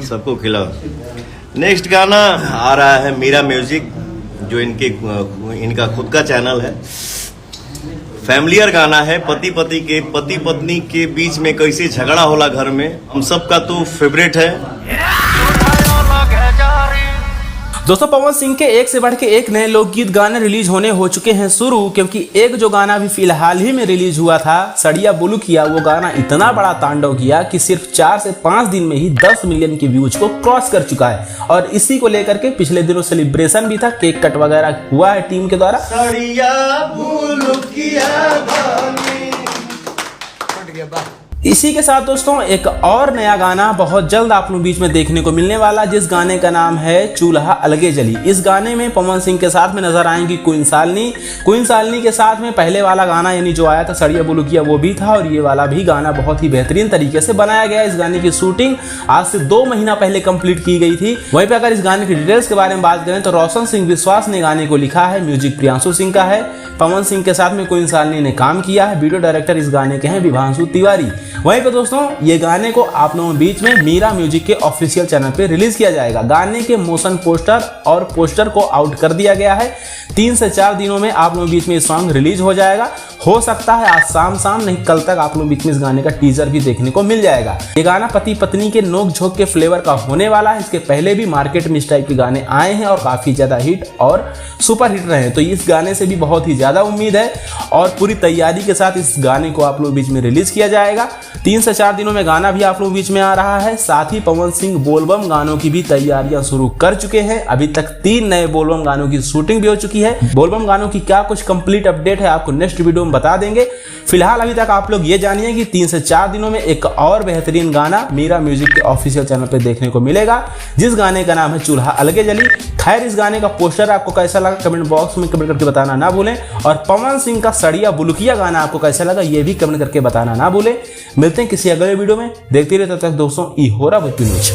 सबको खिलाओ। नेक्स्ट गाना आ रहा है मीरा म्यूजिक, जो इनका खुद का चैनल है। फैमिलियर गाना है, पति पत्नी के बीच में कैसे झगड़ा होला घर में, हम सबका तो फेवरेट है। दोस्तों पवन सिंह के एक से बढ़ के एक नए लोकगीत गाने रिलीज होने हो चुके हैं शुरू, क्योंकि एक जो गाना भी फिलहाल ही में रिलीज हुआ था सड़िया बुलुकिया, वो गाना इतना बड़ा तांडव किया कि सिर्फ 4 से 5 दिन में ही 10 मिलियन की व्यूज को क्रॉस कर चुका है। और इसी को लेकर के पिछले दिनों सेलिब्रेशन भी था, केक कट वगैरह हुआ है टीम के द्वारा। सड़िया बुलुकिया इसी के साथ दोस्तों एक और नया गाना बहुत जल्द आप लोगों बीच में देखने को मिलने वाला, जिस गाने का नाम है चूल्हा अलगे जली। इस गाने में पवन सिंह के साथ में नजर आएंगी क्वीन सालनी के साथ में पहले वाला गाना यानी जो आया था सड़िया बुलुकिया वो भी था, और ये वाला भी गाना बहुत ही बेहतरीन तरीके से बनाया गया। इस गाने की शूटिंग आज से 2 महीना पहले कंप्लीट की गई थी। वहीं पर अगर इस गाने की डिटेल्स के बारे में बात करें तो रोशन सिंह विश्वास ने गाने को लिखा है, म्यूजिक प्रियांशु सिंह का है, पवन सिंह के साथ में क्वीन सालनी ने काम किया है, वीडियो डायरेक्टर इस गाने के हैं विभांशु तिवारी। वहीं पे दोस्तों ये गाने को आप लोगों के बीच में मीरा म्यूजिक के ऑफिशियल चैनल पे रिलीज किया जाएगा। गाने के मोशन पोस्टर और पोस्टर को आउट कर दिया गया है। 3 से 4 दिनों में आप लोगों के बीच में ये सॉन्ग रिलीज हो जाएगा। हो सकता है आज शाम नहीं कल तक आप लोगों के बीच में इस गाने का टीजर भी देखने को मिल जाएगा। ये गाना पति पत्नी के नोक झोंक के फ्लेवर का होने वाला है। इसके पहले भी मार्केट में इस टाइप के गाने आए हैं और काफी ज्यादा हिट और सुपर हिट रहे हैं, तो इस गाने से भी बहुत ही ज्यादा उम्मीद है और पूरी तैयारी के साथ इस गाने को आप लोगों के बीच में रिलीज किया जाएगा। 3 से 4 दिनों में गाना भी आप लोगों के बीच में आ रहा है। साथ ही पवन सिंह बोलबम गानों की भी तैयारियां शुरू कर चुके हैं। अभी तक 3 नए बोलबम गानों की शूटिंग भी हो चुकी है। बोलबम गानों की क्या कुछ कंप्लीट अपडेट है आपको नेक्स्ट वीडियो में बता देंगे। फिलहाल अभी तक आप लोग ये जानिए कि 3 से 4 दिनों में एक और बेहतरीन गाना मीरा म्यूजिक के ऑफिशियल चैनल पे देखने को मिलेगा, जिस गाने का नाम है चूल्हा अलगे जली। खैर इस गाने का पोस्टर आपको कैसा लगा कमेंट बॉक्स में कमेंट करके बताना ना भूलें, और पवन सिंह का सड़िया बुलुकिया गाना आपको कैसा लगा ये भी कमेंट करके बताना ना भूलें। मिलते हैं किसी अगले वीडियो में, देखते रहिए तब तक दोस्तों ई हो रहा न्यूज।